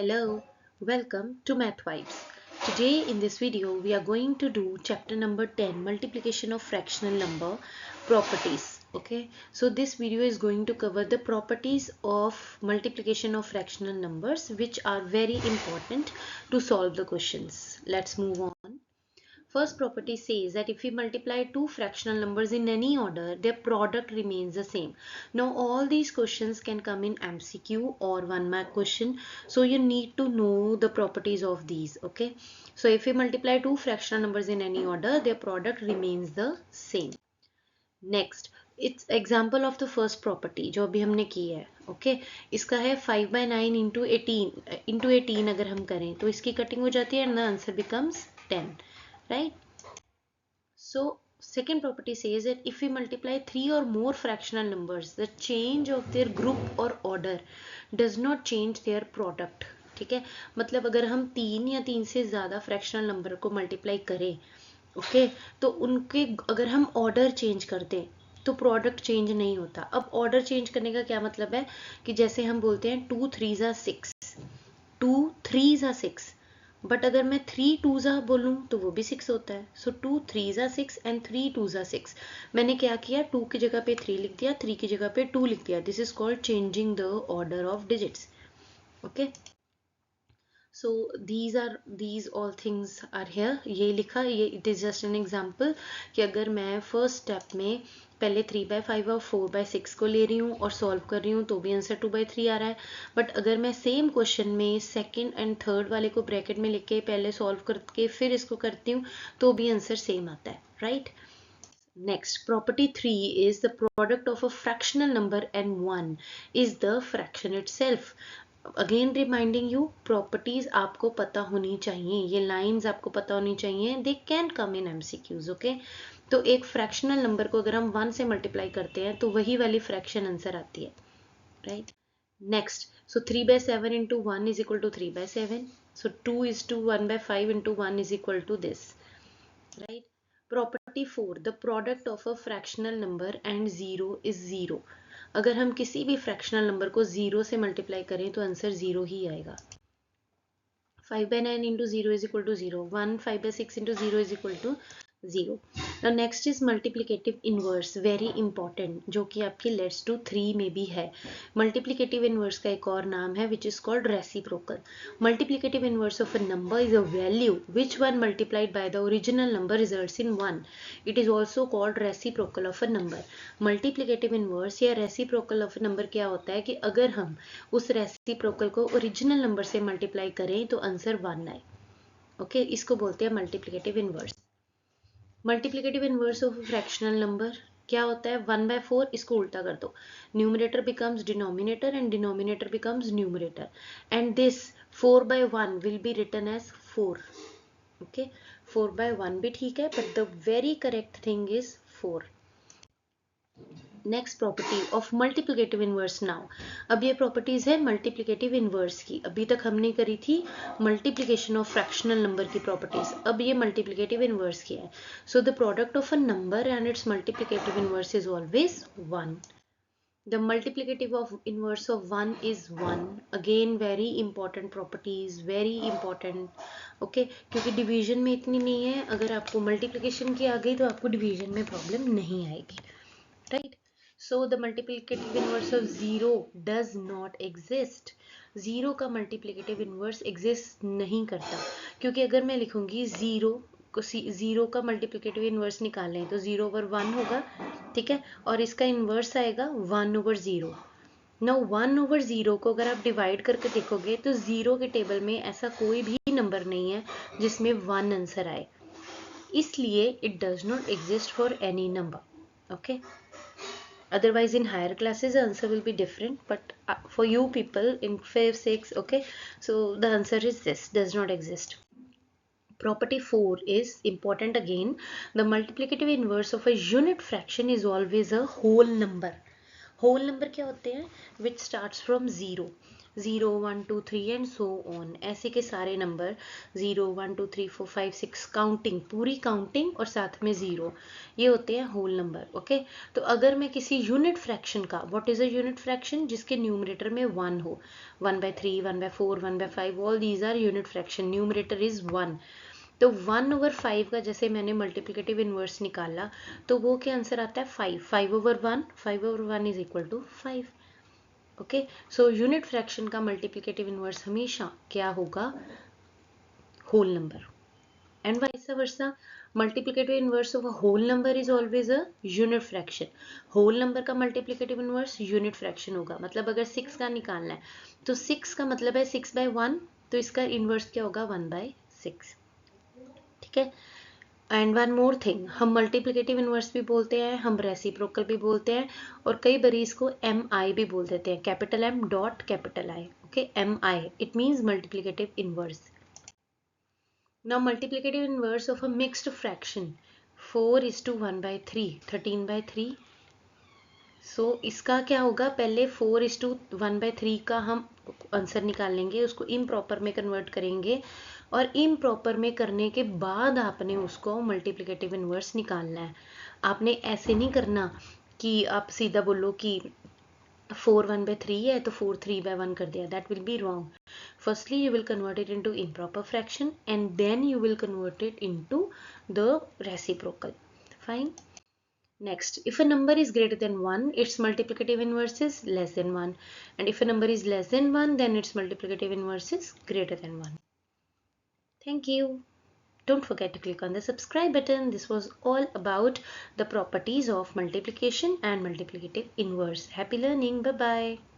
Hello, welcome to Math Vibes. Today in this video we are going to do chapter number 10, multiplication of fractional number properties. Okay, so this video is going to cover the properties of multiplication of fractional numbers which are very important to solve the questions. Let's move on. First property says that if we multiply two fractional numbers in any order, their product remains the same. Now all these questions can come in MCQ or 1 mark question. So you need to know the properties of these. Okay. So if we multiply two fractional numbers in any order, their product remains the same. Next, it's example of the first property जो अभी हमने की है. Okay इसका है 5/9 into 18 अगर हम करें तो इसकी कटिंग हो जाती है and the answer becomes 10. Right? So second property says that if we multiply three or more fractional numbers, the change of their group or order does not change their product. ठीक है, मतलब अगर हम तीन या तीन से ज्यादा फ्रैक्शनल नंबर को मल्टीप्लाई करें, ओके, तो उनके अगर हम ऑर्डर चेंज कर दें तो प्रोडक्ट चेंज नहीं होता. अब ऑर्डर चेंज करने का क्या मतलब है कि जैसे हम बोलते हैं 2 3 6, 2 3 6, बट अगर मैं 3 2 बोलूं तो वो भी 6 होता है. सो 2 3 6 एंड 3 2 6. मैंने क्या किया, 2 की जगह पे 3 लिख दिया, 3 की जगह पे 2 लिख दिया. This is called changing the order of digits. Okay, so these all things are here. ये लिखा, ये it is just an example कि अगर मैं फर्स्ट स्टेप में पहले 3/5 और 4/6 को ले रही हूँ और सॉल्व कर रही हूँ तो भी आंसर 2/3 आ रहा है. बट अगर मैं सेम क्वेश्चन में सेकंड एंड थर्ड वाले को ब्रैकेट में लिख के पहले सॉल्व करके फिर इसको करती हूँ तो भी आंसर सेम आता है. Right. Next, property 3 is the product of a fractional number and 1 is the fraction itself. Again reminding you, properties आपको पता होनी चाहिए, ये लाइंस आपको पता होनी चाहिए. They can come in MCQs. Okay, तो एक फ्रैक्शनल नंबर को अगर हम 1 से मल्टीप्लाई करते हैं तो वही वाली फ्रैक्शन आंसर आती है. Right. Next, so 3/7 into 1 is equal to 3/7. So 2 is to 1/5 into 1 is equal to this. Right. Property 4, the product of a fractional number and 0 is 0. अगर हम किसी भी फ्रैक्शनल नंबर को 0 से मल्टीप्लाई करें तो आंसर 0 ही आएगा. 5/9 into 0 is equal to 0. 1 5/6 into 0 is equal to 0. Now next is multiplicative inverse, very important, जो कि आपकी let's do 3 में भी है. Multiplicative inverse का एक और नाम है which is called reciprocal. Multiplicative inverse of a number is a value which one multiplied by the original number results in 1. It is also called reciprocal of a number. Multiplicative inverse या reciprocal of a number क्या होता है कि अगर हम उस reciprocal को original number से multiply करें तो आंसर 1 आए. ओके, इसको बोलते हैं multiplicative inverse. Multiplicative inverse of fractional number क्या होता है, 1/4, इसको उल्टा कर दो, numerator becomes denominator and denominator becomes numerator and this 4/1 will be written as 4. Okay, 4/1 भी ठीक है but the very correct thing is 4. Next property of multiplicative inverse. Now अब ये प्रॉपर्टीज है मल्टीप्लिकेटिव इनवर्स की. अभी तक हमने करी थी मल्टीप्लिकेशन ऑफ फ्रैक्शनल नंबर की प्रॉपर्टीज, अब ये मल्टीप्लिकेटिव इनवर्स की है. So the product of a number and it's multiplicative inverse is always 1. The multiplicative of inverse of 1 is 1. Again very important properties, very important. Okay, क्योंकि division में इतनी नहीं है, अगर आपको मल्टीप्लिकेशन की आ गई तो आपको डिवीजन में प्रॉब्लम नहीं आएगी. Right. So the multiplicative inverse of 0 does not exist. 0 का multiplicative inverse exist नहीं करता, क्योंकि अगर मैं लिखूंगी 0 का मल्टीप्लिकेटिव इनवर्स निकालें तो 0 ओवर 1 होगा. ठीक है, और इसका इनवर्स आएगा 1/0. नाउ 1/0 को अगर आप डिवाइड करके देखोगे तो 0 के टेबल में ऐसा कोई भी नंबर नहीं है जिसमें 1 आंसर आए, इसलिए it does not exist for any number. Okay, otherwise in higher classes the answer will be different, but for you people in 5 6, okay, so the answer is this, does not exist. Property 4 is important again. The multiplicative inverse of a unit fraction is always a whole number. Whole number क्या होते हैं, which starts from 0. 0 1 2 3 and so on, ऐसे के सारे number 0 1 2 3 4 5 6 counting, पूरी counting और साथ में 0, ये होते हैं होल नंबर। ओके, तो अगर मैं किसी यूनिट फ्रैक्शन का, what is a unit fraction, जिसके न्यूमरेटर में 1 हो, 1/3 1/4 1/5, all these are unit fraction, numerator is 1। तो 1/5 का जैसे मैंने मल्टीप्लिकेटिव इनवर्स निकाला तो वो क्या आंसर आता है 5, 5/1, 5/1 is equal to 5। Okay, so unit fraction का मल्टीप्लिकेटिव इनवर्स हमेशा क्या होगा, whole number, and vice versa multiplicative inverse of a whole number is always a unit fraction. Whole number का मल्टीप्लिकेटिव इनवर्स यूनिट फ्रैक्शन होगा, मतलब अगर 6 का निकालना है तो 6 का मतलब है 6/1, तो इसका इनवर्स क्या होगा 1/6। ठीक है, एंड वन मोर थिंग, हम मल्टीप्लिकेटिव इनवर्स भी बोलते हैं, हम रेसिप्रोकल भी बोलते हैं, और कई बार इसको एम आई भी बोल देते हैं, capital M dot capital I. Okay, M I it means multiplicative inverse. Now multiplicative inverse of a mixed fraction, 4:1/3, 13/3। So इसका क्या होगा, पहले 4:1/3 का हम आंसर निकाल लेंगे, उसको इम्प्रॉपर में कन्वर्ट करेंगे, और इम्प्रॉपर में करने के बाद आपने उसको मल्टीप्लिकेटिव इनवर्स निकालना है। आपने ऐसे नहीं करना कि आप सीधा बोलो कि 4 1/3 है तो 4 3/1 कर दिया, that will be wrong. Firstly you will convert it into improper fraction and then you will convert it into the reciprocal. Fine. Next, if a number is greater than 1, its multiplicative inverse is less than 1. And if a number is less than 1, then its multiplicative inverse is greater than 1. Thank you. Don't forget to click on the subscribe button. This was all about the properties of multiplication and multiplicative inverse. Happy learning. Bye-bye.